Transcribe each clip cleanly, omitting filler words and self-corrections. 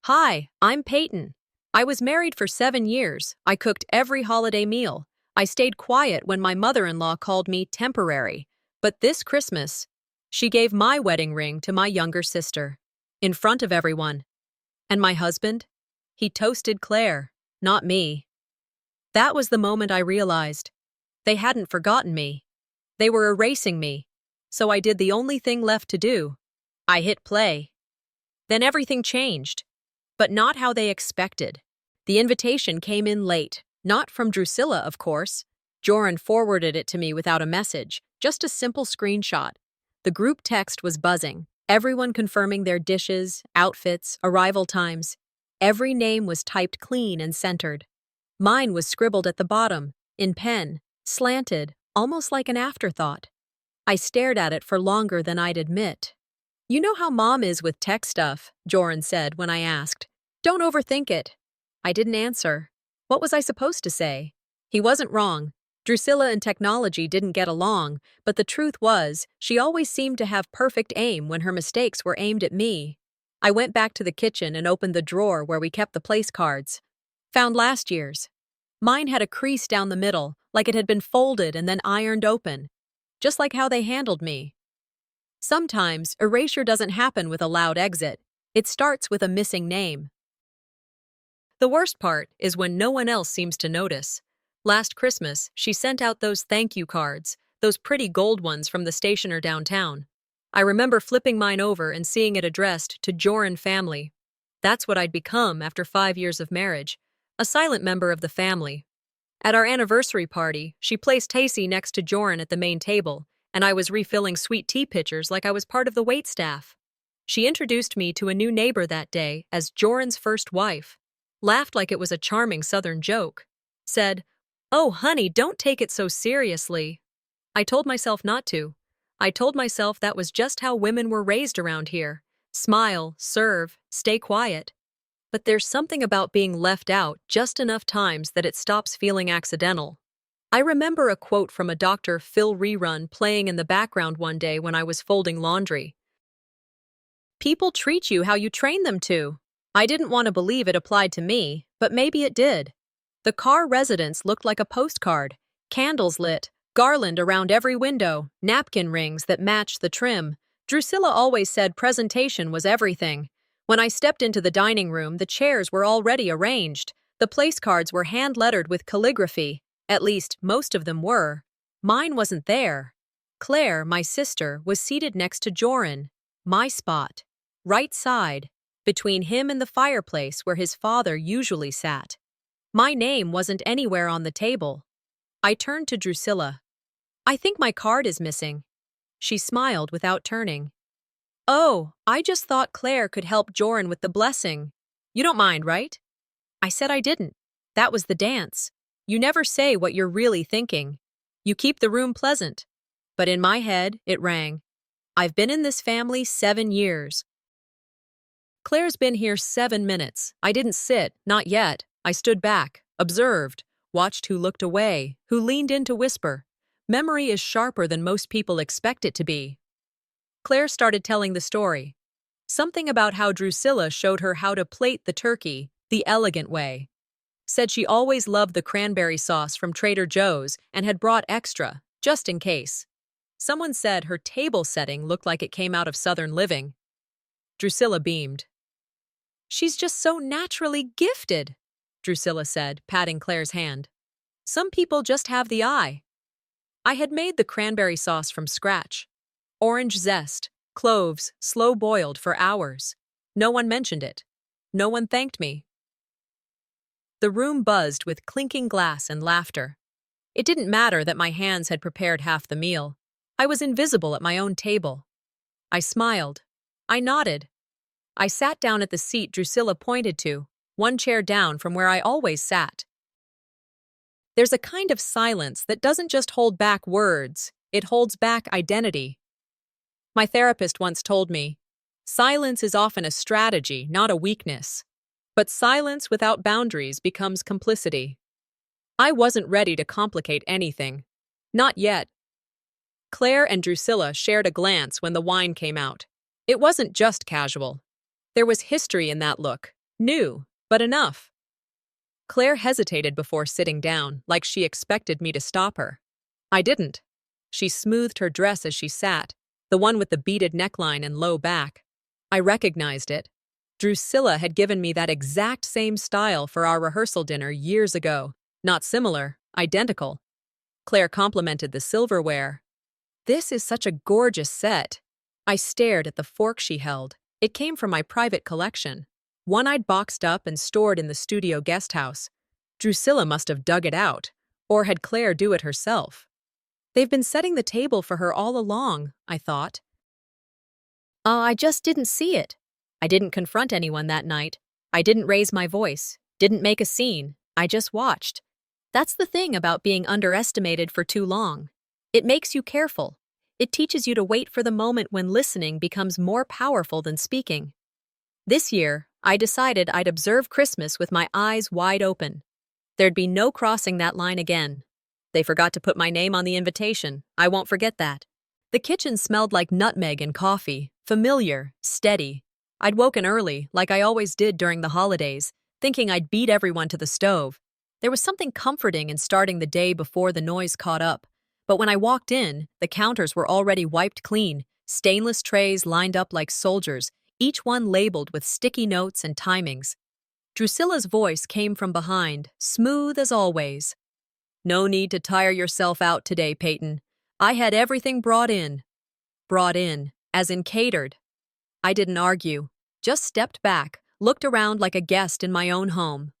Hi, I'm Peyton. I was married for 7 years. I cooked every holiday meal. I stayed quiet when my mother-in-law called me temporary. But this Christmas, she gave my wedding ring to my younger sister, in front of everyone. And my husband? He toasted Claire, not me. That was the moment I realized. They hadn't forgotten me. They were erasing me. So I did the only thing left to do. I hit play. Then everything changed. But not how they expected. The invitation came in late, not from Drusilla, of course. Joran forwarded it to me without a message, just a simple screenshot. The group text was buzzing, everyone confirming their dishes, outfits, arrival times. Every name was typed clean and centered. Mine was scribbled at the bottom, in pen, slanted, almost like an afterthought. I stared at it for longer than I'd admit. "You know how Mom is with tech stuff," Joran said when I asked. "Don't overthink it." I didn't answer. What was I supposed to say? He wasn't wrong. Drusilla and technology didn't get along, but the truth was, she always seemed to have perfect aim when her mistakes were aimed at me. I went back to the kitchen and opened the drawer where we kept the place cards. Found last year's. Mine had a crease down the middle, like it had been folded and then ironed open. Just like how they handled me. Sometimes, erasure doesn't happen with a loud exit. It starts with a missing name. The worst part is when no one else seems to notice. Last Christmas, she sent out those thank you cards, those pretty gold ones from the stationer downtown. I remember flipping mine over and seeing it addressed to Joran family. That's what I'd become after 5 years of marriage, a silent member of the family. At our anniversary party, she placed Tacy next to Joran at the main table, and I was refilling sweet tea pitchers like I was part of the waitstaff. She introduced me to a new neighbor that day as Joran's first wife, laughed like it was a charming Southern joke, said, "Oh, honey, don't take it so seriously." I told myself not to. I told myself that was just how women were raised around here. Smile, serve, stay quiet. But there's something about being left out just enough times that it stops feeling accidental. I remember a quote from a Dr. Phil rerun playing in the background one day when I was folding laundry. "People treat you how you train them to." I didn't want to believe it applied to me, but maybe it did. The car residence looked like a postcard. Candles lit, garland around every window, napkin rings that matched the trim. Drusilla always said presentation was everything. When I stepped into the dining room, the chairs were already arranged. The place cards were hand-lettered with calligraphy. At least, most of them were. Mine wasn't there. Claire, my sister, was seated next to Joran, my spot, right side, between him and the fireplace where his father usually sat. My name wasn't anywhere on the table. I turned to Drusilla. "I think my card is missing." She smiled without turning. "Oh, I just thought Claire could help Joran with the blessing. You don't mind, right?" I said I didn't. That was the dance. You never say what you're really thinking. You keep the room pleasant. But in my head, it rang. I've been in this family 7 years. Claire's been here 7 minutes. I didn't sit, not yet. I stood back, observed, watched who looked away, who leaned in to whisper. Memory is sharper than most people expect it to be. Claire started telling the story. Something about how Drusilla showed her how to plate the turkey, the elegant way. Said she always loved the cranberry sauce from Trader Joe's and had brought extra, just in case. Someone said her table setting looked like it came out of Southern living. Drusilla beamed. "She's just so naturally gifted," Drusilla said, patting Claire's hand. "Some people just have the eye." I had made the cranberry sauce from scratch. Orange zest, cloves, slow-boiled for hours. No one mentioned it. No one thanked me. The room buzzed with clinking glass and laughter. It didn't matter that my hands had prepared half the meal. I was invisible at my own table. I smiled. I nodded. I sat down at the seat Drusilla pointed to, one chair down from where I always sat. There's a kind of silence that doesn't just hold back words, it holds back identity. My therapist once told me, silence is often a strategy, not a weakness. But silence without boundaries becomes complicity. I wasn't ready to complicate anything. Not yet. Claire and Drusilla shared a glance when the wine came out. It wasn't just casual. There was history in that look. New, but enough. Claire hesitated before sitting down, like she expected me to stop her. I didn't. She smoothed her dress as she sat, the one with the beaded neckline and low back. I recognized it. Drusilla had given me that exact same style for our rehearsal dinner years ago. Not similar, identical. Claire complimented the silverware. This is such a gorgeous set. I stared at the fork she held. It came from my private collection. One I'd boxed up and stored in the studio guest house. Drusilla must have dug it out, or had Claire do it herself. They've been setting the table for her all along, I thought. I just didn't see it. I didn't confront anyone that night. I didn't raise my voice, didn't make a scene. I just watched. That's the thing about being underestimated for too long. It makes you careful. It teaches you to wait for the moment when listening becomes more powerful than speaking. This year, I decided I'd observe Christmas with my eyes wide open. There'd be no crossing that line again. They forgot to put my name on the invitation. I won't forget that. The kitchen smelled like nutmeg and coffee, familiar, steady. I'd woken early, like I always did during the holidays, thinking I'd beat everyone to the stove. There was something comforting in starting the day before the noise caught up. But when I walked in, the counters were already wiped clean, stainless trays lined up like soldiers, each one labeled with sticky notes and timings. Drusilla's voice came from behind, smooth as always. No need to tire yourself out today, Peyton. I had everything brought in. Brought in, as in catered. I didn't argue, just stepped back, looked around like a guest in my own home.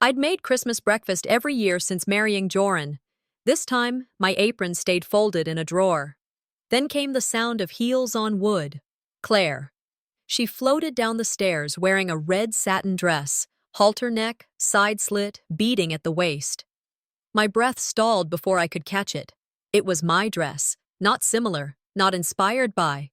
I'd made Christmas breakfast every year since marrying Joran. This time, my apron stayed folded in a drawer. Then came the sound of heels on wood. Claire. She floated down the stairs wearing a red satin dress, halter neck, side slit, beading at the waist. My breath stalled before I could catch it. It was my dress, not similar, not inspired by.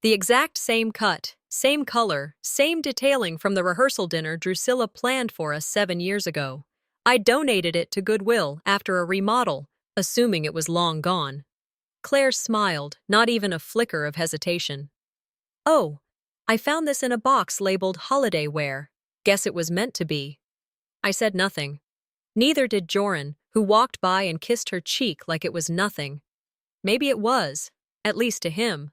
The exact same cut, same color, same detailing from the rehearsal dinner Drusilla planned for us 7 years ago. I donated it to Goodwill after a remodel, assuming it was long gone. Claire smiled, not even a flicker of hesitation. Oh, I found this in a box labeled holiday wear. Guess it was meant to be. I said nothing. Neither did Joran, who walked by and kissed her cheek like it was nothing. Maybe it was, at least to him.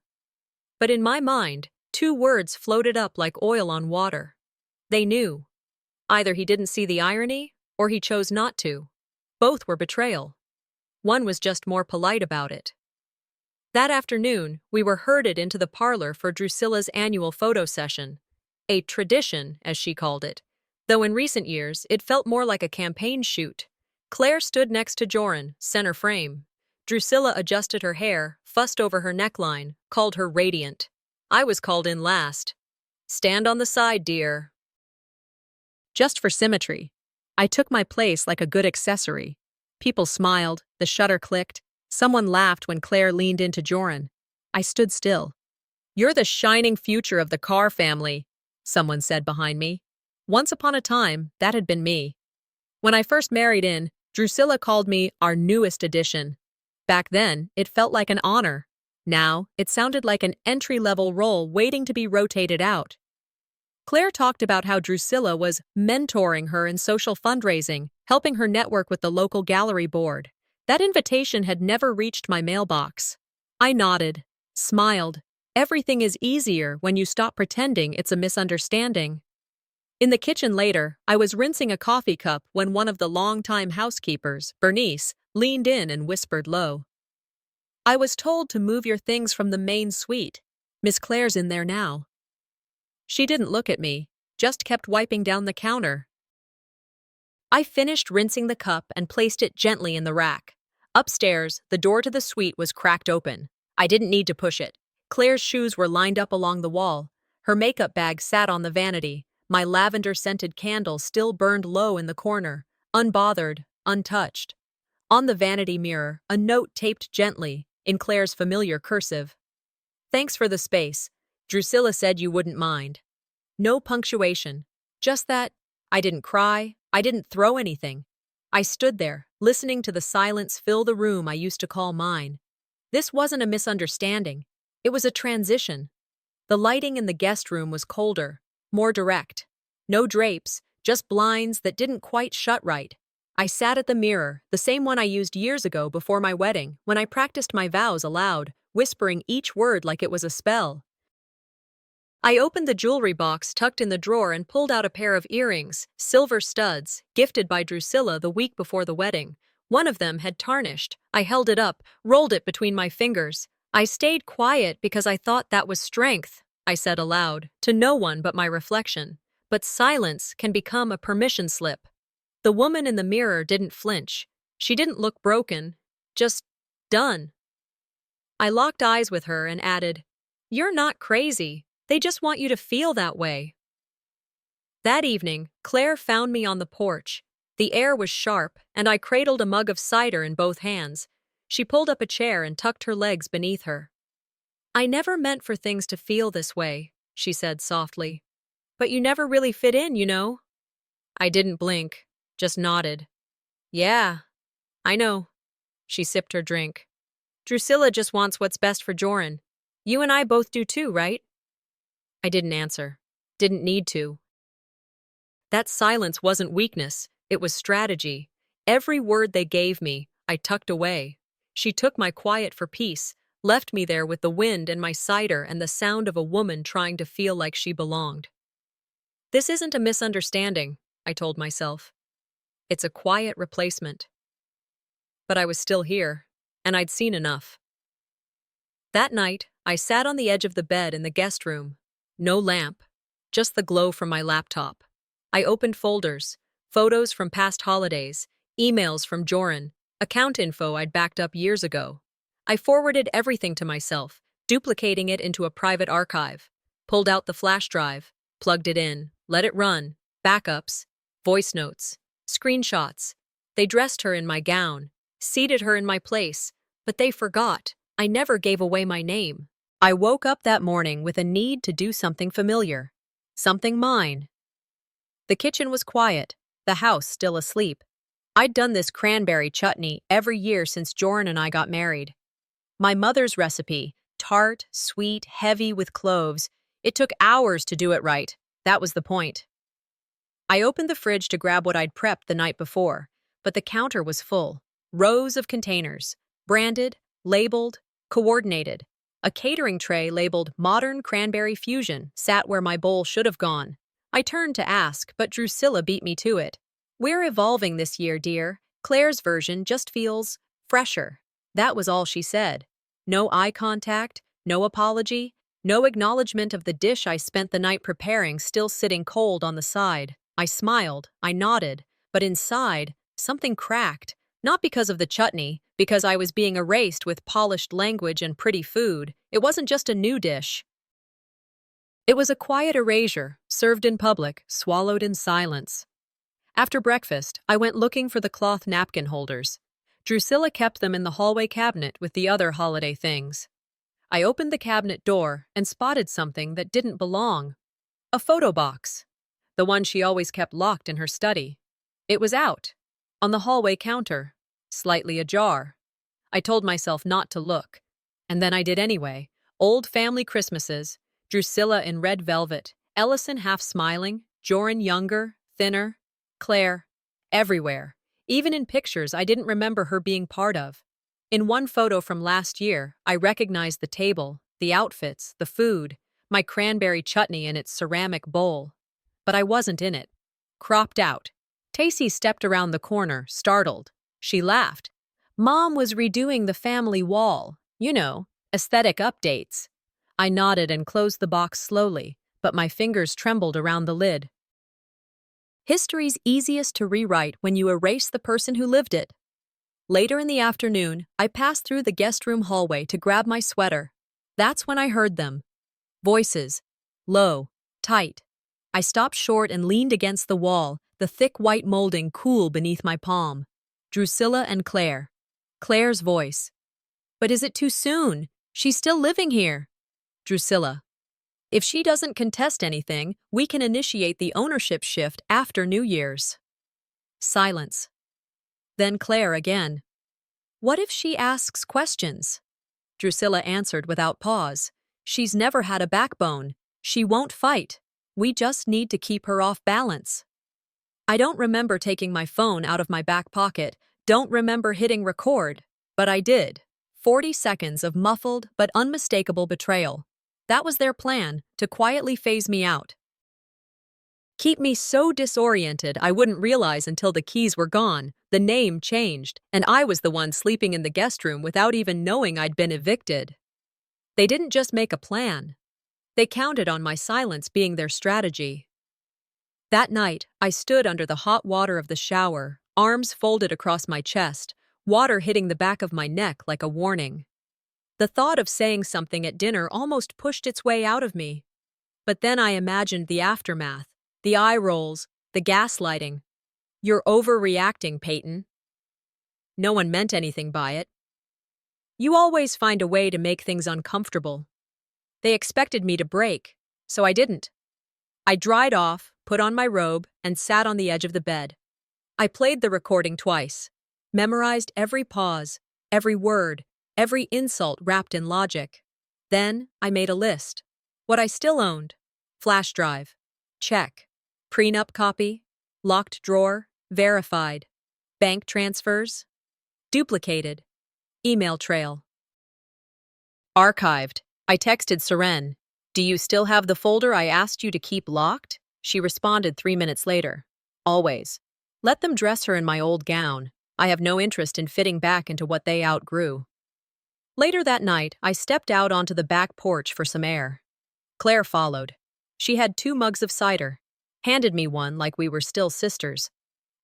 But in my mind, 2 words floated up like oil on water. They knew. Either he didn't see the irony, or he chose not to. Both were betrayal. One was just more polite about it. That afternoon, we were herded into the parlor for Drusilla's annual photo session. A tradition, as she called it, though in recent years it felt more like a campaign shoot. Claire stood next to Joran, center frame. Drusilla adjusted her hair, fussed over her neckline, called her radiant. I was called in last. Stand on the side, dear. Just for symmetry. I took my place like a good accessory. People smiled, the shutter clicked. Someone laughed when Claire leaned into Joran. I stood still. You're the shining future of the Carr family, someone said behind me. Once upon a time, that had been me. When I first married in, Drusilla called me our newest addition. Back then, it felt like an honor. Now, it sounded like an entry-level role waiting to be rotated out. Claire talked about how Drusilla was mentoring her in social fundraising, helping her network with the local gallery board. That invitation had never reached my mailbox. I nodded, smiled. Everything is easier when you stop pretending it's a misunderstanding. In the kitchen later, I was rinsing a coffee cup when one of the longtime housekeepers, Bernice, leaned in and whispered low. I was told to move your things from the main suite. Miss Claire's in there now. She didn't look at me, just kept wiping down the counter. I finished rinsing the cup and placed it gently in the rack. Upstairs, the door to the suite was cracked open. I didn't need to push it. Claire's shoes were lined up along the wall. Her makeup bag sat on the vanity. My lavender-scented candle still burned low in the corner, unbothered, untouched. On the vanity mirror, a note taped gently, in Claire's familiar cursive. Thanks for the space. Drusilla said you wouldn't mind. No punctuation. Just that, I didn't cry, I didn't throw anything. I stood there, listening to the silence fill the room I used to call mine. This wasn't a misunderstanding. It was a transition. The lighting in the guest room was colder, more direct. No drapes, just blinds that didn't quite shut right. I sat at the mirror, the same one I used years ago before my wedding, when I practiced my vows aloud, whispering each word like it was a spell. I opened the jewelry box tucked in the drawer and pulled out a pair of earrings, silver studs, gifted by Drusilla the week before the wedding. One of them had tarnished. I held it up, rolled it between my fingers. I stayed quiet because I thought that was strength, I said aloud, to no one but my reflection. But silence can become a permission slip. The woman in the mirror didn't flinch. She didn't look broken, just done. I locked eyes with her and added, "You're not crazy. They just want you to feel that way." That evening, Claire found me on the porch. The air was sharp, and I cradled a mug of cider in both hands. She pulled up a chair and tucked her legs beneath her. "I never meant for things to feel this way," she said softly. "But you never really fit in, you know." I didn't blink, just nodded. "Yeah, I know." She sipped her drink. "Drusilla just wants what's best for Joran. You and I both do too, right?" I didn't answer. Didn't need to. That silence wasn't weakness, it was strategy. Every word they gave me, I tucked away. She took my quiet for peace, left me there with the wind and my cider and the sound of a woman trying to feel like she belonged. "This isn't a misunderstanding," I told myself. "It's a quiet replacement." But I was still here, and I'd seen enough. That night, I sat on the edge of the bed in the guest room. No lamp, just the glow from my laptop. I opened folders, photos from past holidays, emails from Joran, account info I'd backed up years ago. I forwarded everything to myself, duplicating it into a private archive. Pulled out the flash drive, plugged it in, let it run, backups, voice notes, screenshots. They dressed her in my gown, seated her in my place, but they forgot. I never gave away my name. I woke up that morning with a need to do something familiar. Something mine. The kitchen was quiet, the house still asleep. I'd done this cranberry chutney every year since Joran and I got married. My mother's recipe, tart, sweet, heavy with cloves. It took hours to do it right. That was the point. I opened the fridge to grab what I'd prepped the night before, but the counter was full. Rows of containers, branded, labeled, coordinated. A catering tray labeled Modern Cranberry Fusion sat where my bowl should have gone. I turned to ask, but Drusilla beat me to it. "We're evolving this year, dear. Claire's version just feels fresher." That was all she said. No eye contact, no apology, no acknowledgement of the dish I spent the night preparing still sitting cold on the side. I smiled, I nodded, but inside, something cracked. Not because of the chutney, because I was being erased with polished language and pretty food. It wasn't just a new dish. It was a quiet erasure, served in public, swallowed in silence. After breakfast, I went looking for the cloth napkin holders. Drusilla kept them in the hallway cabinet with the other holiday things. I opened the cabinet door and spotted something that didn't belong. A photo box. The one she always kept locked in her study. It was out, on the hallway counter, slightly ajar. I told myself not to look, and then I did anyway. Old family Christmases, Drusilla in red velvet, Ellison half smiling, Joran younger, thinner, Claire, everywhere. Even in pictures I didn't remember her being part of. In one photo from last year, I recognized the table, the outfits, the food, my cranberry chutney in its ceramic bowl. But I wasn't in it. Cropped out. Tacy stepped around the corner, startled. She laughed. Mom was redoing the family wall. You know, aesthetic updates. I nodded and closed the box slowly, but my fingers trembled around the lid. History's easiest to rewrite when you erase the person who lived it. Later in the afternoon, I passed through the guest room hallway to grab my sweater. That's when I heard them. Voices. Low. Tight. I stopped short and leaned against the wall, the thick white molding cool beneath my palm. Drusilla and Claire. Claire's voice. "But is it too soon? She's still living here." Drusilla. "If she doesn't contest anything, we can initiate the ownership shift after New Year's." Silence. Then Claire again. "What if she asks questions?" Drusilla answered without pause. "She's never had a backbone. She won't fight." We just need to keep her off balance. I don't remember taking my phone out of my back pocket, don't remember hitting record, but I did. 40 seconds of muffled but unmistakable betrayal. That was their plan, to quietly phase me out. Keep me so disoriented I wouldn't realize until the keys were gone, the name changed, and I was the one sleeping in the guest room without even knowing I'd been evicted. They didn't just make a plan. They counted on my silence being their strategy. That night, I stood under the hot water of the shower, arms folded across my chest, water hitting the back of my neck like a warning. The thought of saying something at dinner almost pushed its way out of me. But then I imagined the aftermath, the eye rolls, the gaslighting. You're overreacting, Peyton. No one meant anything by it. You always find a way to make things uncomfortable. They expected me to break, so I didn't. I dried off, put on my robe, and sat on the edge of the bed. I played the recording twice, memorized every pause, every word, every insult wrapped in logic. Then I made a list. What I still owned. Flash drive. Check. Prenup copy. Locked drawer. Verified. Bank transfers. Duplicated. Email trail. Archived. I texted Seren. Do you still have the folder I asked you to keep locked? She responded 3 minutes later. Always. Let them dress her in my old gown. I have no interest in fitting back into what they outgrew. Later that night, I stepped out onto the back porch for some air. Claire followed. She had 2 mugs of cider, handed me one like we were still sisters,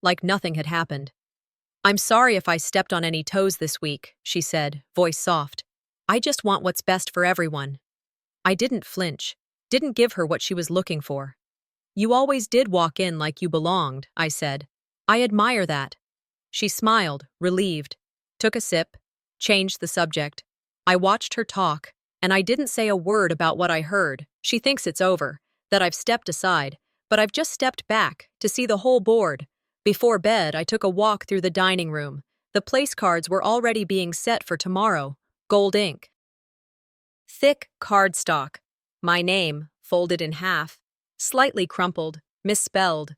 like nothing had happened. I'm sorry if I stepped on any toes this week, she said, voice soft. I just want what's best for everyone. I didn't flinch, didn't give her what she was looking for. You always did walk in like you belonged, I said. I admire that. She smiled, relieved, took a sip, changed the subject. I watched her talk, and I didn't say a word about what I heard. She thinks it's over, that I've stepped aside, but I've just stepped back to see the whole board. Before bed, I took a walk through the dining room. The place cards were already being set for tomorrow, gold ink. Thick cardstock. My name, folded in half, slightly crumpled, misspelled.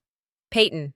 Peyton.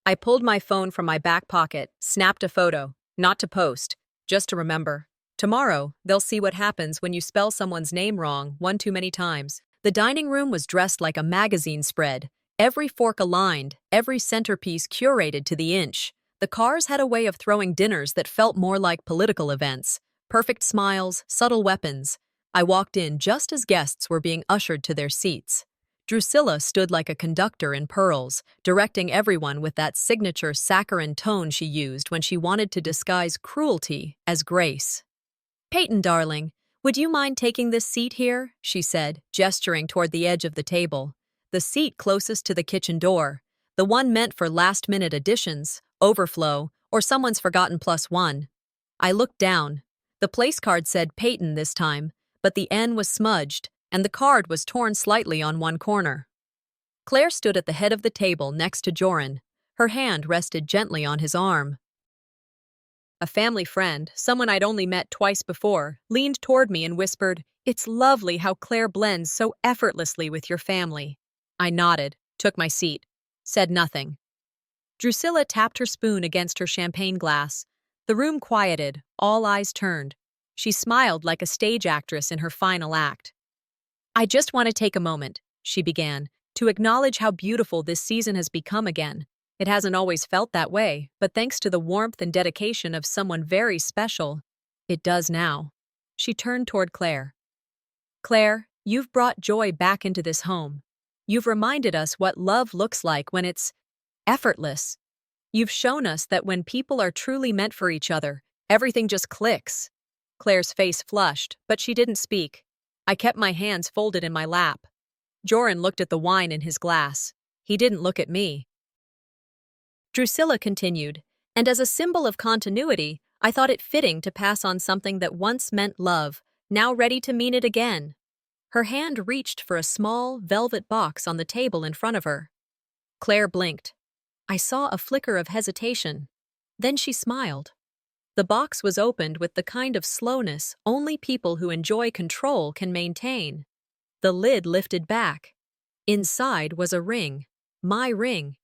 I pulled my phone from my back pocket, snapped a photo, not to post, just to remember. Tomorrow, they'll see what happens when you spell someone's name wrong one too many times. The dining room was dressed like a magazine spread, every fork aligned, every centerpiece curated to the inch. The cars had a way of throwing dinners that felt more like political events. Perfect smiles, subtle weapons. I walked in just as guests were being ushered to their seats. Drusilla stood like a conductor in pearls, directing everyone with that signature saccharine tone she used when she wanted to disguise cruelty as grace. Peyton, darling, would you mind taking this seat here? She said, gesturing toward the edge of the table. The seat closest to the kitchen door, the one meant for last-minute additions, overflow, or someone's forgotten +1. I looked down. The place card said Peyton this time, but the N was smudged, and the card was torn slightly on one corner. Claire stood at the head of the table next to Joran. Her hand rested gently on his arm. A family friend, someone I'd only met twice before, leaned toward me and whispered, "It's lovely how Claire blends so effortlessly with your family." I nodded, took my seat, said nothing. Drusilla tapped her spoon against her champagne glass. The room quieted, all eyes turned. She smiled like a stage actress in her final act. "I just want to take a moment," she began, "to acknowledge how beautiful this season has become again. It hasn't always felt that way, but thanks to the warmth and dedication of someone very special, it does now." She turned toward Claire. "Claire, you've brought joy back into this home. You've reminded us what love looks like when it's effortless. You've shown us that when people are truly meant for each other, everything just clicks." Claire's face flushed, but she didn't speak. I kept my hands folded in my lap. Joran looked at the wine in his glass. He didn't look at me. Drusilla continued, "And as a symbol of continuity, I thought it fitting to pass on something that once meant love, now ready to mean it again." Her hand reached for a small, velvet box on the table in front of her. Claire blinked. I saw a flicker of hesitation. Then she smiled. The box was opened with the kind of slowness only people who enjoy control can maintain. The lid lifted back. Inside was a ring. My ring.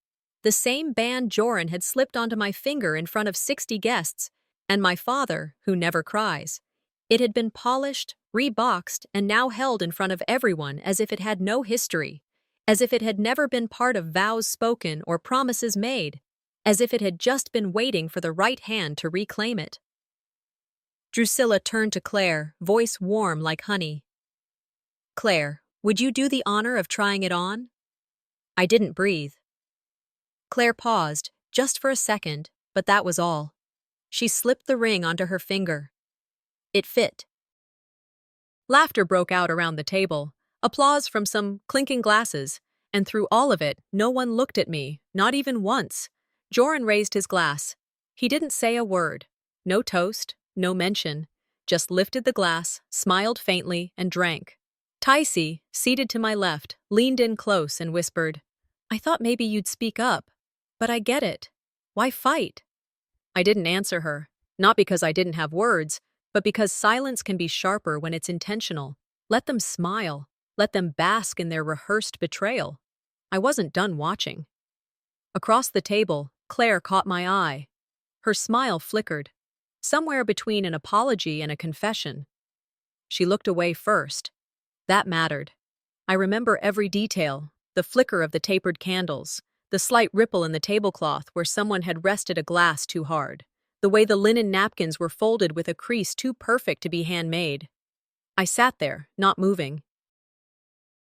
The same band Joran had slipped onto my finger in front of 60 guests, and my father, who never cries. It had been polished, reboxed, and now held in front of everyone as if it had no history, as if it had never been part of vows spoken or promises made, as if it had just been waiting for the right hand to reclaim it. Drusilla turned to Claire, voice warm like honey. "Claire, would you do the honor of trying it on?" I didn't breathe. Claire paused, just for a second, but that was all. She slipped the ring onto her finger. It fit. Laughter broke out around the table, applause from some clinking glasses, and through all of it, no one looked at me, not even once. Joran raised his glass. He didn't say a word. No toast, no mention. Just lifted the glass, smiled faintly, and drank. Ticey, seated to my left, leaned in close and whispered, "I thought maybe you'd speak up. But I get it. Why fight?" I didn't answer her, not because I didn't have words, but because silence can be sharper when it's intentional. Let them smile. Let them bask in their rehearsed betrayal. I wasn't done watching. Across the table, Claire caught my eye. Her smile flickered, somewhere between an apology and a confession. She looked away first. That mattered. I remember every detail, the flicker of the tapered candles, the slight ripple in the tablecloth where someone had rested a glass too hard, the way the linen napkins were folded with a crease too perfect to be handmade. I sat there, not moving.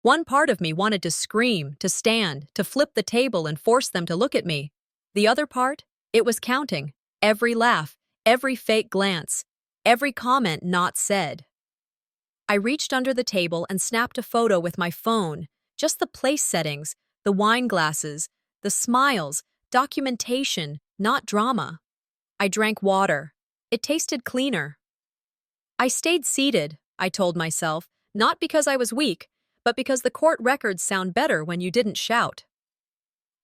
One part of me wanted to scream, to stand, to flip the table and force them to look at me. The other part, it was counting. Every laugh, every fake glance, every comment not said. I reached under the table and snapped a photo with my phone, just the place settings, the wine glasses, the smiles, documentation, not drama. I drank water. It tasted cleaner. I stayed seated, I told myself, not because I was weak, but because the court records sound better when you didn't shout.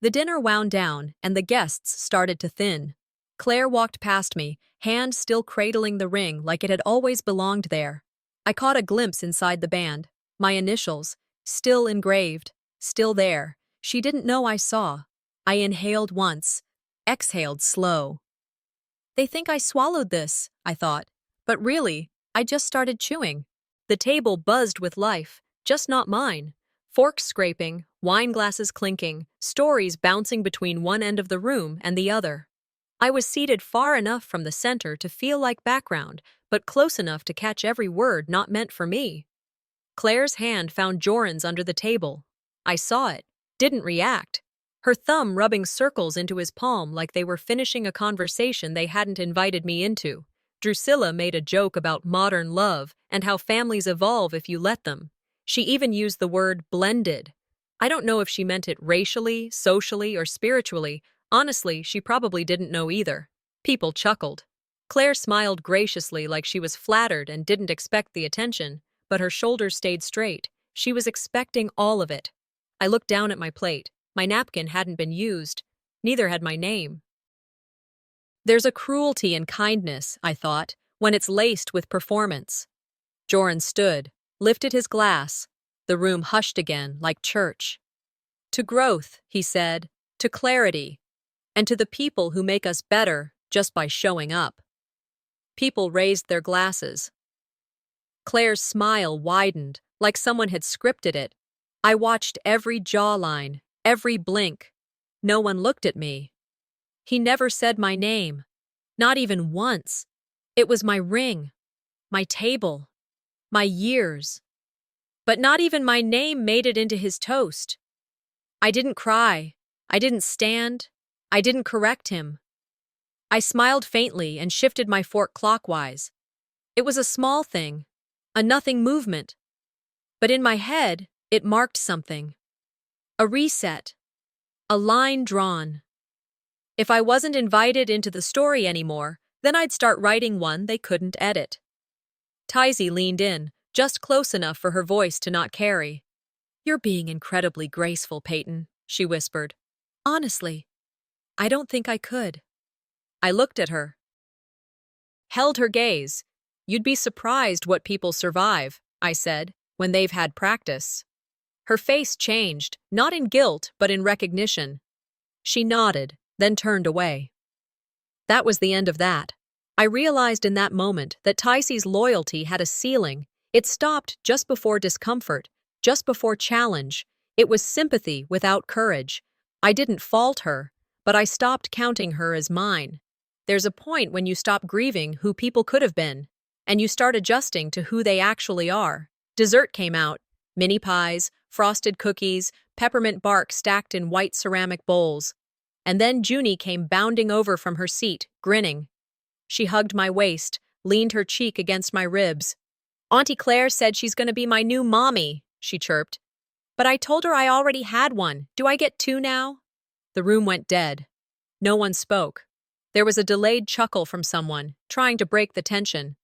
The dinner wound down, and the guests started to thin. Claire walked past me, hand still cradling the ring like it had always belonged there. I caught a glimpse inside the band, my initials, still engraved, still there. She didn't know I saw. I inhaled once, exhaled slow. They think I swallowed this, I thought. But really, I just started chewing. The table buzzed with life, just not mine. Forks scraping, wine glasses clinking, stories bouncing between one end of the room and the other. I was seated far enough from the center to feel like background, but close enough to catch every word not meant for me. Claire's hand found Joran's under the table. I saw it, didn't react. Her thumb rubbing circles into his palm like they were finishing a conversation they hadn't invited me into. Drusilla made a joke about modern love and how families evolve if you let them. She even used the word blended. I don't know if she meant it racially, socially, or spiritually. Honestly, she probably didn't know either. People chuckled. Claire smiled graciously like she was flattered and didn't expect the attention, but her shoulders stayed straight. She was expecting all of it. I looked down at my plate. My napkin hadn't been used. Neither had my name. There's a cruelty in kindness, I thought, when it's laced with performance. Joran stood, lifted his glass. The room hushed again, like church. To growth, he said, to clarity, and to the people who make us better just by showing up. People raised their glasses. Claire's smile widened, like someone had scripted it. I watched every jawline, every blink. No one looked at me. He never said my name. Not even once. It was my ring, my table, my years. But not even my name made it into his toast. I didn't cry. I didn't stand. I didn't correct him. I smiled faintly and shifted my fork clockwise. It was a small thing, a nothing movement. But in my head, it marked something. A reset. A line drawn. If I wasn't invited into the story anymore, then I'd start writing one they couldn't edit. Ticey leaned in, just close enough for her voice to not carry. "You're being incredibly graceful, Peyton," she whispered. "Honestly, I don't think I could." I looked at her. Held her gaze. "You'd be surprised what people survive," I said, "when they've had practice." Her face changed, not in guilt, but in recognition. She nodded, then turned away. That was the end of that. I realized in that moment that Ticey's loyalty had a ceiling. It stopped just before discomfort, just before challenge. It was sympathy without courage. I didn't fault her, but I stopped counting her as mine. There's a point when you stop grieving who people could have been, and you start adjusting to who they actually are. Dessert came out. Mini pies, frosted cookies, peppermint bark stacked in white ceramic bowls. And then Junie came bounding over from her seat, grinning. She hugged my waist, leaned her cheek against my ribs. "Auntie Claire said she's going to be my new mommy," she chirped. "But I told her I already had one. Do I get two now?" The room went dead. No one spoke. There was a delayed chuckle from someone, trying to break the tension.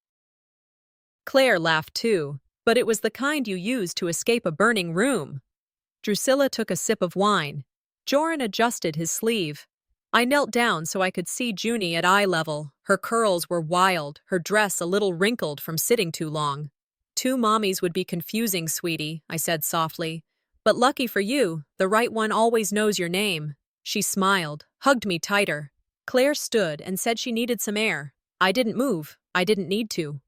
Claire laughed too, but it was the kind you use to escape a burning room. Drusilla took a sip of wine. Joran adjusted his sleeve. I knelt down so I could see Junie at eye level. Her curls were wild, her dress a little wrinkled from sitting too long. "Two mommies would be confusing, sweetie," I said softly. "But lucky for you, the right one always knows your name." She smiled, hugged me tighter. Claire stood and said she needed some air. I didn't move. I didn't need to.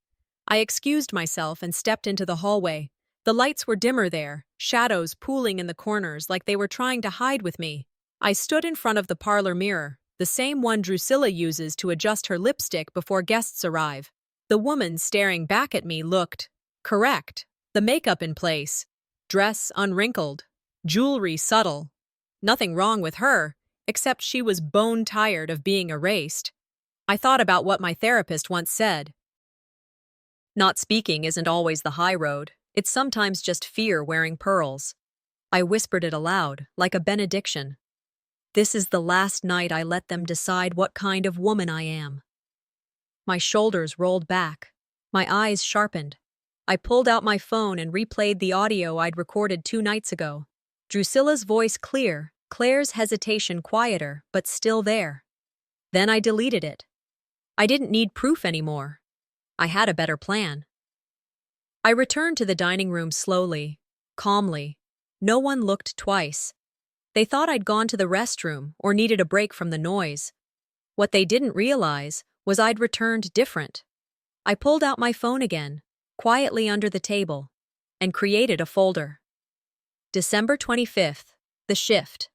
I excused myself and stepped into the hallway. The lights were dimmer there, shadows pooling in the corners like they were trying to hide with me. I stood in front of the parlor mirror, the same one Drusilla uses to adjust her lipstick before guests arrive. The woman staring back at me looked correct. The makeup in place, dress unwrinkled, jewelry subtle. Nothing wrong with her, except she was bone-tired of being erased. I thought about what my therapist once said. Not speaking isn't always the high road. It's sometimes just fear wearing pearls. I whispered it aloud, like a benediction. This is the last night I let them decide what kind of woman I am. My shoulders rolled back. My eyes sharpened. I pulled out my phone and replayed the audio I'd recorded 2 nights ago. Drusilla's voice clear, Claire's hesitation quieter, but still there. Then I deleted it. I didn't need proof anymore. I had a better plan. I returned to the dining room slowly, calmly. No one looked twice. They thought I'd gone to the restroom or needed a break from the noise. What they didn't realize was I'd returned different. I pulled out my phone again, quietly under the table, and created a folder. December 25th, the shift.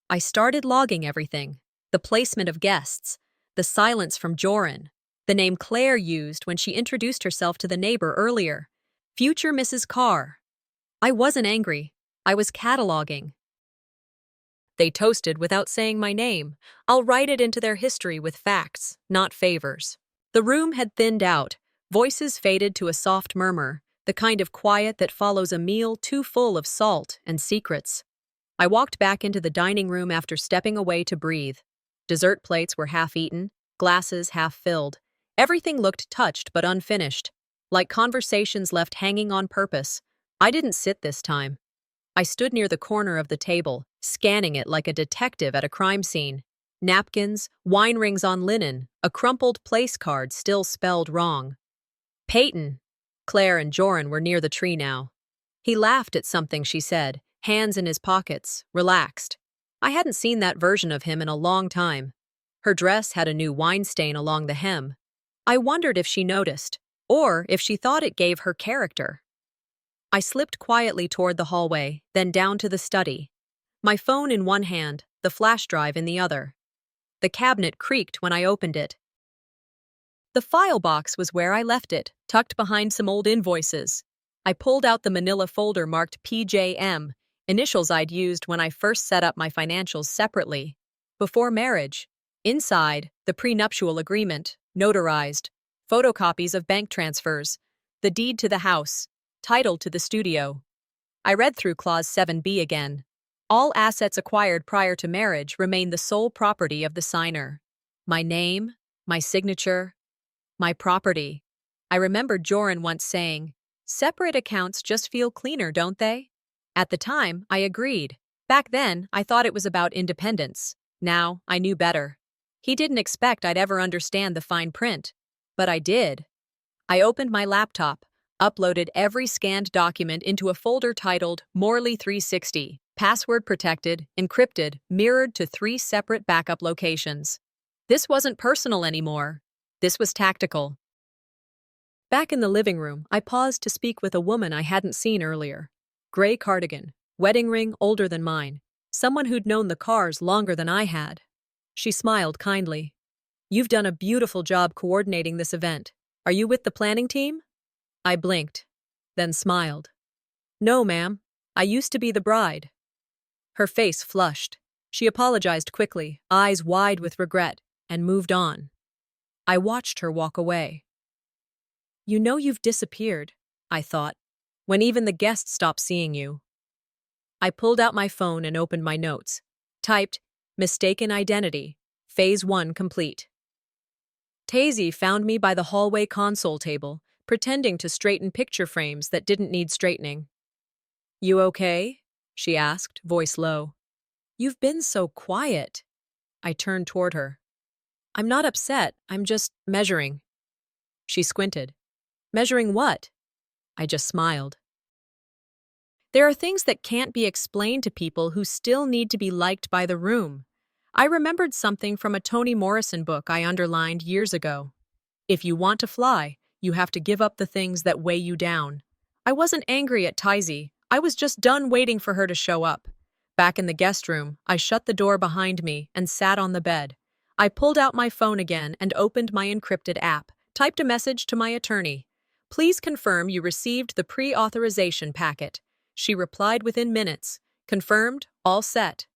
I started logging everything, the placement of guests, the silence from Joran, the name Claire used when she introduced herself to the neighbor earlier, future Mrs. Carr. I wasn't angry. I was cataloging. They toasted without saying my name. I'll write it into their history with facts, not favors. The room had thinned out. Voices faded to a soft murmur, the kind of quiet that follows a meal too full of salt and secrets. I walked back into the dining room after stepping away to breathe. Dessert plates were half-eaten, glasses half-filled. Everything looked touched but unfinished, like conversations left hanging on purpose. I didn't sit this time. I stood near the corner of the table, scanning it like a detective at a crime scene. Napkins, wine rings on linen, a crumpled place card still spelled wrong. Peyton. Claire and Joran were near the tree now. He laughed at something she said, hands in his pockets, relaxed. I hadn't seen that version of him in a long time. Her dress had a new wine stain along the hem. I wondered if she noticed, or if she thought it gave her character. I slipped quietly toward the hallway, then down to the study. My phone in one hand, the flash drive in the other. The cabinet creaked when I opened it. The file box was where I left it, tucked behind some old invoices. I pulled out the manila folder marked PJM, initials I'd used when I first set up my financials separately. Before marriage. Inside, the prenuptial agreement, notarized, photocopies of bank transfers, the deed to the house, title to the studio. I read through Clause 7B again. All assets acquired prior to marriage remain the sole property of the signer. My name, my signature, my property. I remembered Joran once saying, "Separate accounts just feel cleaner, don't they?" At the time, I agreed. Back then, I thought it was about independence. Now, I knew better. He didn't expect I'd ever understand the fine print. But I did. I opened my laptop, uploaded every scanned document into a folder titled Morley 360, password protected, encrypted, mirrored to 3 separate backup locations. This wasn't personal anymore. This was tactical. Back in the living room, I paused to speak with a woman I hadn't seen earlier. Gray cardigan, wedding ring older than mine, someone who'd known the Cars longer than I had. She smiled kindly. "You've done a beautiful job coordinating this event. Are you with the planning team?" I blinked, then smiled. "No, ma'am. I used to be the bride." Her face flushed. She apologized quickly, eyes wide with regret, and moved on. I watched her walk away. "You know you've disappeared," I thought, "when even the guests stop seeing you." I pulled out my phone and opened my notes. Typed, "Mistaken identity. Phase 1 complete." Tazy found me by the hallway console table, pretending to straighten picture frames that didn't need straightening. "You okay?" she asked, voice low. "You've been so quiet." I turned toward her. "I'm not upset, I'm just measuring." She squinted. "Measuring what?" I just smiled. There are things that can't be explained to people who still need to be liked by the room. I remembered something from a Toni Morrison book I underlined years ago. If you want to fly, you have to give up the things that weigh you down. I wasn't angry at Tazy. I was just done waiting for her to show up. Back in the guest room, I shut the door behind me and sat on the bed. I pulled out my phone again and opened my encrypted app, typed a message to my attorney. "Please confirm you received the pre-authorization packet." She replied within minutes. "Confirmed, all set."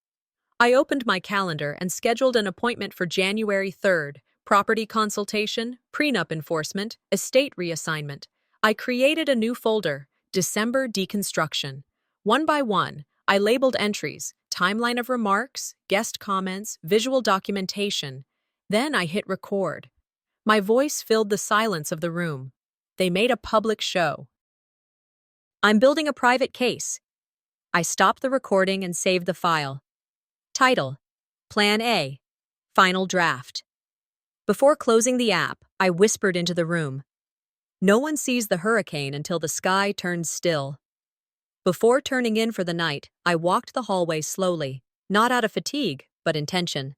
I opened my calendar and scheduled an appointment for January 3rd, property consultation, prenup enforcement, estate reassignment. I created a new folder, December deconstruction. One by one, I labeled entries, timeline of remarks, guest comments, visual documentation. Then I hit record. My voice filled the silence of the room. They made a public show. "I'm building a private case." I stopped the recording and saved the file. Title: Plan A, Final Draft. Before closing the app, I whispered into the room. No one sees the hurricane until the sky turns still. Before turning in for the night, I walked the hallway slowly, not out of fatigue, but intention.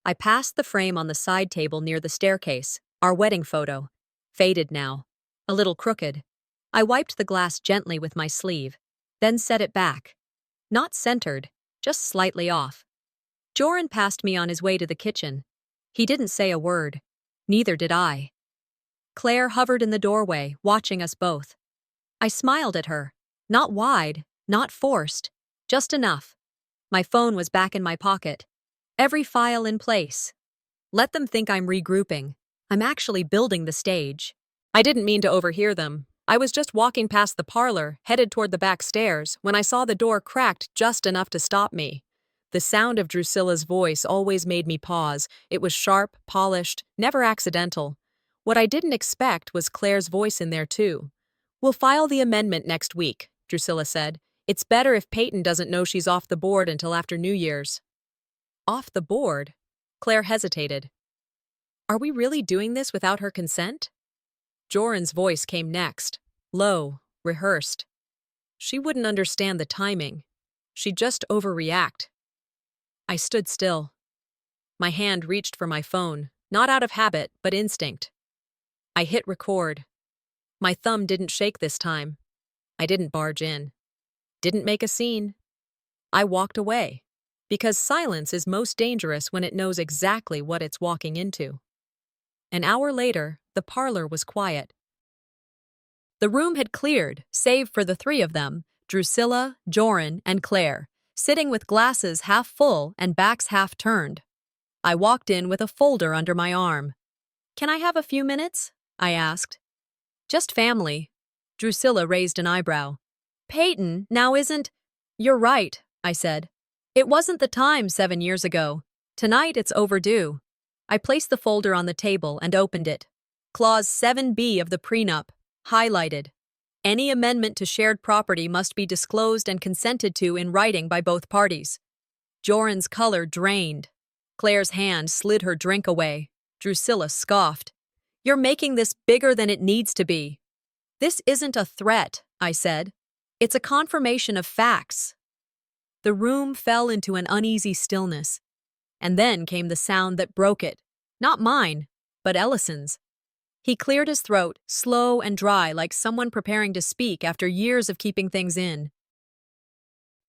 I passed the frame on the side table near the staircase, our wedding photo. Faded now, a little crooked. I wiped the glass gently with my sleeve, then set it back. Not centered, just slightly off. Joran passed me on his way to the kitchen. He didn't say a word. Neither did I. Claire hovered in the doorway, watching us both. I smiled at her. Not wide, not forced, just enough. My phone was back in my pocket. Every file in place. Let them think I'm regrouping. I'm actually building the stage. I didn't mean to overhear them. I was just walking past the parlor, headed toward the back stairs, when I saw the door cracked just enough to stop me. The sound of Drusilla's voice always made me pause. It was sharp, polished, never accidental. What I didn't expect was Claire's voice in there too. "We'll file the amendment next week," Drusilla said. "It's better if Peyton doesn't know she's off the board until after New Year's." Off the board? Claire hesitated. "Are we really doing this without her consent?" Joran's voice came next, low, rehearsed. "She wouldn't understand the timing. She'd just overreact." I stood still. My hand reached for my phone, not out of habit, but instinct. I hit record. My thumb didn't shake this time. I didn't barge in. Didn't make a scene. I walked away, because silence is most dangerous when it knows exactly what it's walking into. An hour later, the parlor was quiet. The room had cleared, save for the 3 of them, Drusilla, Joran, and Claire, sitting with glasses half full and backs half turned. I walked in with a folder under my arm. "Can I have a few minutes?" I asked. "Just family." Drusilla raised an eyebrow. "Peyton, now isn't—" "You're right," I said. "It wasn't the time 7 years ago. Tonight it's overdue." I placed the folder on the table and opened it. Clause 7B of the prenup, highlighted. Any amendment to shared property must be disclosed and consented to in writing by both parties. Joran's color drained. Claire's hand slid her drink away. Drusilla scoffed. "You're making this bigger than it needs to be." This isn't a threat, I said. It's a confirmation of facts. The room fell into an uneasy stillness, and then came the sound that broke it. Not mine, but Ellison's. He cleared his throat, slow and dry, like someone preparing to speak after years of keeping things in.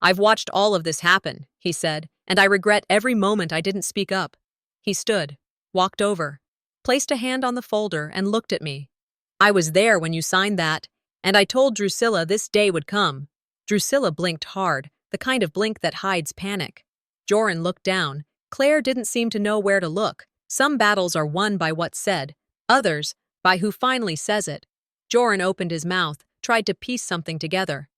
I've watched all of this happen, he said, and I regret every moment I didn't speak up. He stood, walked over, placed a hand on the folder, and looked at me. I was there when you signed that, and I told Drusilla this day would come. Drusilla blinked hard, the kind of blink that hides panic. Joran looked down. Claire didn't seem to know where to look. Some battles are won by what's said, others by who finally says it. Joran opened his mouth, tried to piece something together.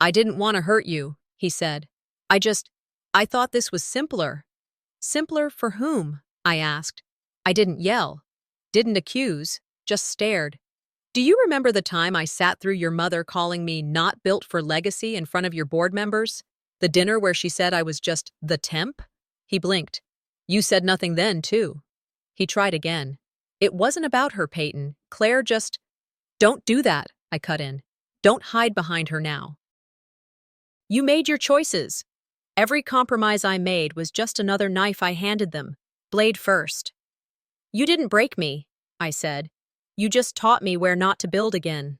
I didn't want to hurt you, he said. I thought this was simpler. Simpler for whom? I asked. I didn't yell, didn't accuse, just stared. Do you remember the time I sat through your mother calling me not built for legacy in front of your board members? The dinner where she said I was just the temp? He blinked. You said nothing then, too. He tried again. It wasn't about her, Peyton. Claire just... Don't do that, I cut in. Don't hide behind her now. You made your choices. Every compromise I made was just another knife I handed them, blade first. You didn't break me, I said. You just taught me where not to build again.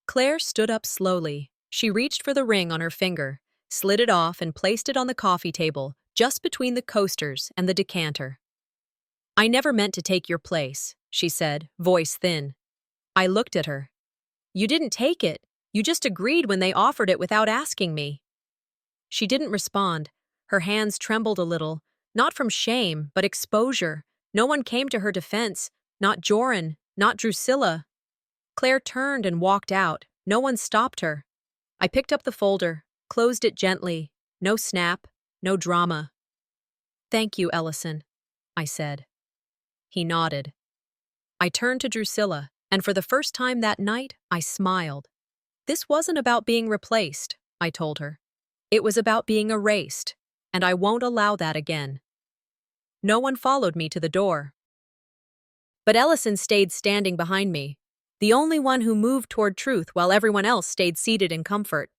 Claire stood up slowly. She reached for the ring on her finger, slid it off and placed it on the coffee table, just between the coasters and the decanter. I never meant to take your place, she said, voice thin. I looked at her. You didn't take it. You just agreed when they offered it without asking me. She didn't respond. Her hands trembled a little, not from shame, but exposure. No one came to her defense, not Joran, not Drusilla. Claire turned and walked out. No one stopped her. I picked up the folder, closed it gently. No snap, no drama. Thank you, Ellison, I said. He nodded. I turned to Drusilla, and for the first time that night, I smiled. This wasn't about being replaced, I told her. It was about being erased, and I won't allow that again. No one followed me to the door. But Ellison stayed standing behind me, the only one who moved toward truth while everyone else stayed seated in comfort.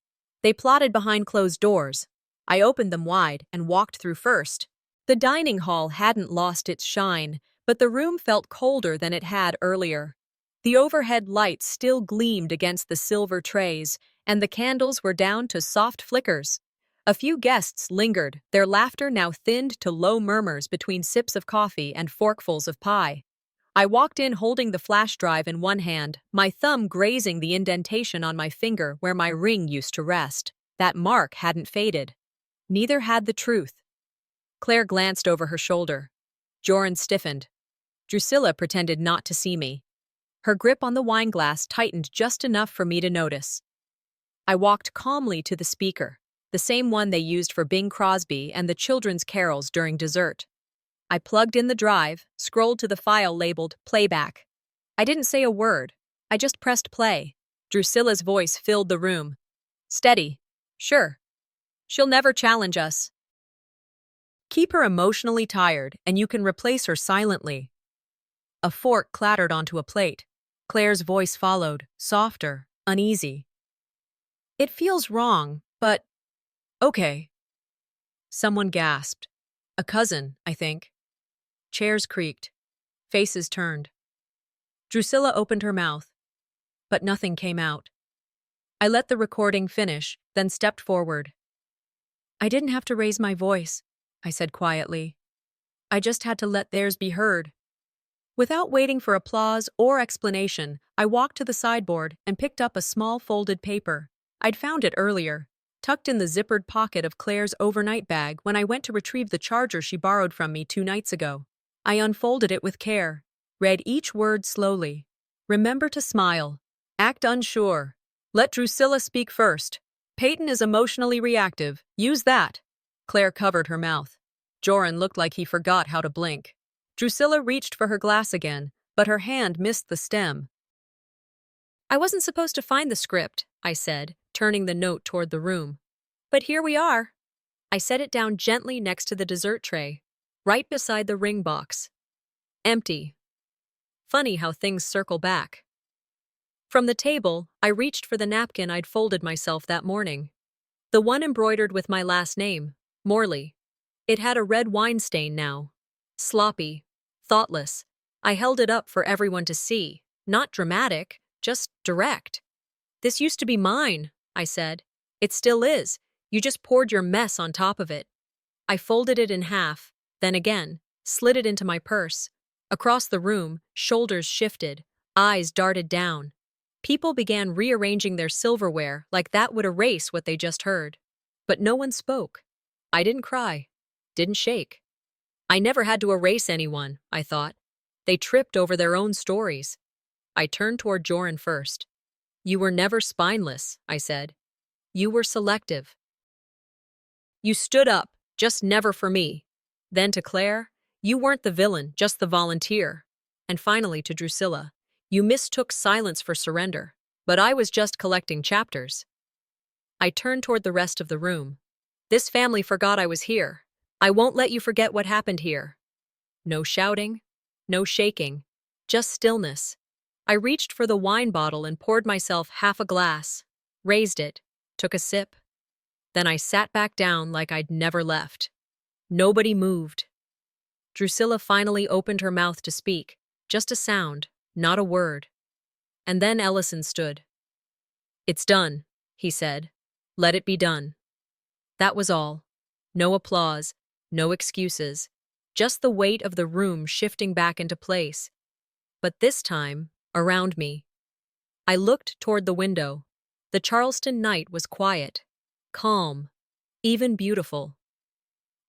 They plotted behind closed doors. I opened them wide and walked through first. The dining hall hadn't lost its shine, but the room felt colder than it had earlier. The overhead lights still gleamed against the silver trays, and the candles were down to soft flickers. A few guests lingered, their laughter now thinned to low murmurs between sips of coffee and forkfuls of pie. I walked in holding the flash drive in one hand, my thumb grazing the indentation on my finger where my ring used to rest. That mark hadn't faded. Neither had the truth. Claire glanced over her shoulder. Joran stiffened. Drusilla pretended not to see me. Her grip on the wine glass tightened just enough for me to notice. I walked calmly to the speaker, the same one they used for Bing Crosby and the children's carols during dessert. I plugged in the drive, scrolled to the file labeled Playback. I didn't say a word. I just pressed play. Drusilla's voice filled the room. Steady. Sure. She'll never challenge us. Keep her emotionally tired, and you can replace her silently. A fork clattered onto a plate. Claire's voice followed, softer, uneasy. It feels wrong, but... okay. Someone gasped. A cousin, I think. Chairs creaked. Faces turned. Drusilla opened her mouth, but nothing came out. I let the recording finish, then stepped forward. I didn't have to raise my voice, I said quietly. I just had to let theirs be heard. Without waiting for applause or explanation, I walked to the sideboard and picked up a small folded paper. I'd found it earlier, tucked in the zippered pocket of Claire's overnight bag when I went to retrieve the charger she borrowed from me 2 nights ago. I unfolded it with care, read each word slowly. Remember to smile. Act unsure. Let Drusilla speak first. Peyton is emotionally reactive. Use that. Claire covered her mouth. Joran looked like he forgot how to blink. Drusilla reached for her glass again, but her hand missed the stem. I wasn't supposed to find the script, I said, turning the note toward the room. But here we are. I set it down gently next to the dessert tray, right beside the ring box. Empty. Funny how things circle back. From the table, I reached for the napkin I'd folded myself that morning. The one embroidered with my last name, Morley. It had a red wine stain now. Sloppy, thoughtless. I held it up for everyone to see. Not dramatic, just direct. "This used to be mine," I said. "It still is. You just poured your mess on top of it." I folded it in half, then again, slid it into my purse. Across the room, shoulders shifted, eyes darted down. People began rearranging their silverware like that would erase what they just heard. But no one spoke. I didn't cry, didn't shake. I never had to erase anyone, I thought. They tripped over their own stories. I turned toward Joran first. "You were never spineless," I said. "You were selective. You stood up, just never for me." Then to Claire, "You weren't the villain, just the volunteer." And finally to Drusilla, "You mistook silence for surrender, but I was just collecting chapters." I turned toward the rest of the room. "This family forgot I was here. I won't let you forget what happened here." No shouting, no shaking, just stillness. I reached for the wine bottle and poured myself half a glass, raised it, took a sip. Then I sat back down like I'd never left. Nobody moved. Drusilla finally opened her mouth to speak, just a sound, not a word. And then Ellison stood. "It's done," he said. "Let it be done." That was all. No applause, no excuses, just the weight of the room shifting back into place. But this time, around me. I looked toward the window. The Charleston night was quiet, calm, even beautiful.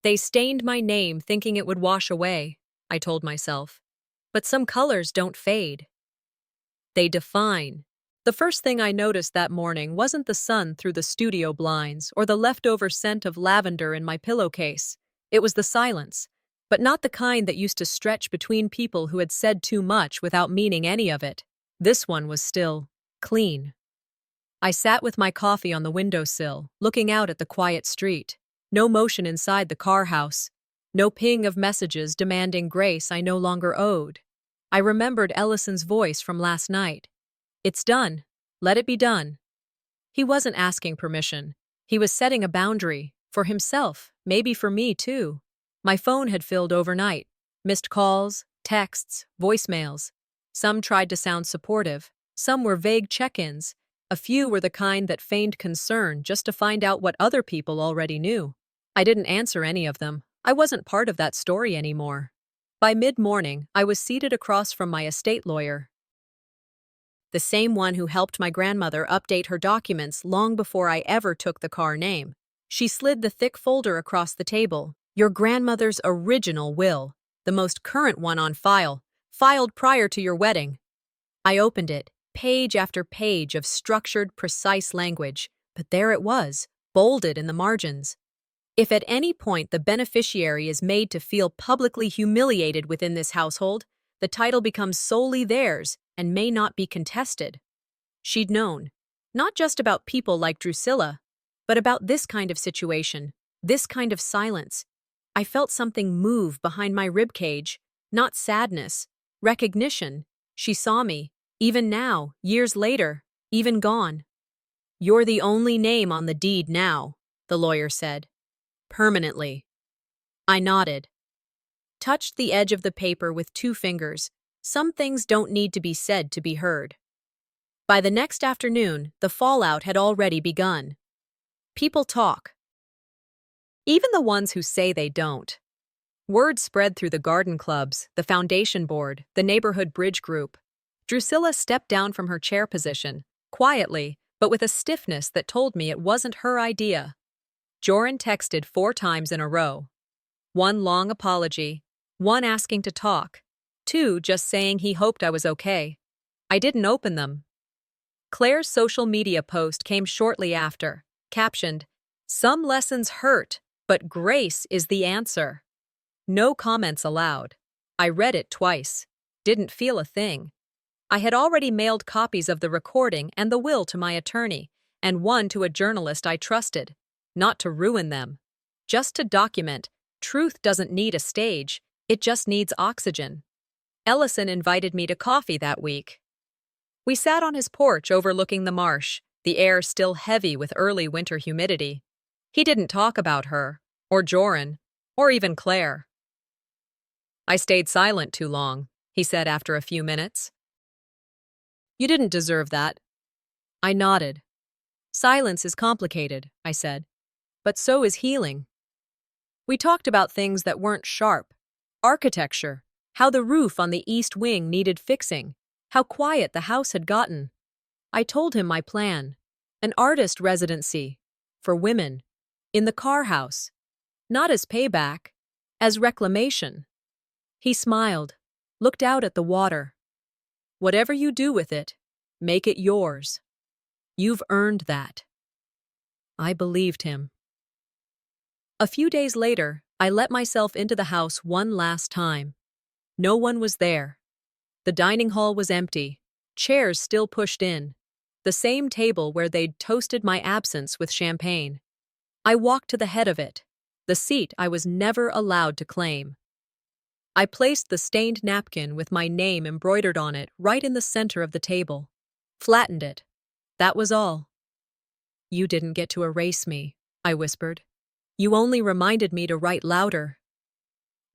"They stained my name thinking it would wash away," I told myself. "But some colors don't fade. They define." The first thing I noticed that morning wasn't the sun through the studio blinds or the leftover scent of lavender in my pillowcase. It was the silence, but not the kind that used to stretch between people who had said too much without meaning any of it. This one was still, clean. I sat with my coffee on the windowsill, looking out at the quiet street. No motion inside the car house. No ping of messages demanding grace I no longer owed. I remembered Ellison's voice from last night. "It's done. Let it be done." He wasn't asking permission. He was setting a boundary, for himself, maybe for me too. My phone had filled overnight. Missed calls, texts, voicemails. Some tried to sound supportive. Some were vague check-ins. A few were the kind that feigned concern just to find out what other people already knew. I didn't answer any of them. I wasn't part of that story anymore. By mid-morning, I was seated across from my estate lawyer. The same one who helped my grandmother update her documents long before I ever took the car name. She slid the thick folder across the table. "Your grandmother's original will, the most current one on file, filed prior to your wedding." I opened it, page after page of structured, precise language, but there it was, bolded in the margins. "If at any point the beneficiary is made to feel publicly humiliated within this household, the title becomes solely theirs and may not be contested." She'd known, not just about people like Drusilla, but about this kind of situation, this kind of silence. I felt something move behind my ribcage, not sadness, recognition. She saw me, even now, years later, even gone. "You're the only name on the deed now," the lawyer said. "Permanently." I nodded. Touched the edge of the paper with 2 fingers. Some things don't need to be said to be heard. By the next afternoon, the fallout had already begun. People talk. Even the ones who say they don't. Word spread through the garden clubs, the foundation board, the neighborhood bridge group. Drusilla stepped down from her chair position, quietly, but with a stiffness that told me it wasn't her idea. Joran texted 4 times in a row. 1 long apology, 1 asking to talk, 2 just saying he hoped I was okay. I didn't open them. Claire's social media post came shortly after, captioned, "Some lessons hurt, but grace is the answer." No comments allowed. I read it twice. Didn't feel a thing. I had already mailed copies of the recording and the will to my attorney, and 1 to a journalist I trusted. Not to ruin them. Just to document. Truth doesn't need a stage. It just needs oxygen. Ellison invited me to coffee that week. We sat on his porch overlooking the marsh, the air still heavy with early winter humidity. He didn't talk about her, or Joran, or even Claire. I stayed silent too long, he said after a few minutes. You didn't deserve that. I nodded. Silence is complicated, I said, but so is healing. We talked about things that weren't sharp. Architecture, how the roof on the east wing needed fixing, how quiet the house had gotten. I told him my plan, an artist residency, for women, in the car house, not as payback, as reclamation. He smiled, looked out at the water. Whatever you do with it, make it yours. You've earned that. I believed him. A few days later, I let myself into the house one last time. No one was there. The dining hall was empty, chairs still pushed in, the same table where they'd toasted my absence with champagne. I walked to the head of it, the seat I was never allowed to claim. I placed the stained napkin with my name embroidered on it right in the center of the table, flattened it. That was all. You didn't get to erase me, I whispered. You only reminded me to write louder.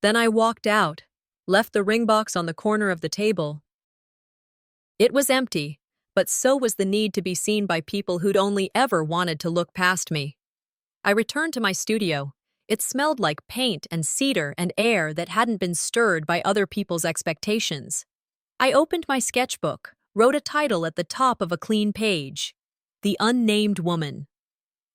Then I walked out, left the ring box on the corner of the table. It was empty, but so was the need to be seen by people who'd only ever wanted to look past me. I returned to my studio. It smelled like paint and cedar and air that hadn't been stirred by other people's expectations. I opened my sketchbook, wrote a title at the top of a clean page, The Unnamed Woman.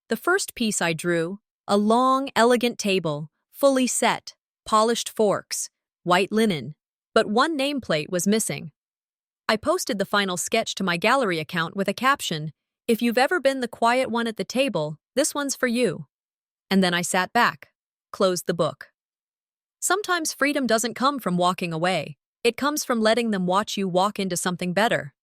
The first piece I drew, a long, elegant table, fully set, polished forks, white linen, but one nameplate was missing. I posted the final sketch to my gallery account with a caption, "If you've ever been the quiet one at the table, this one's for you." And then I sat back, closed the book. Sometimes freedom doesn't come from walking away. It comes from letting them watch you walk into something better.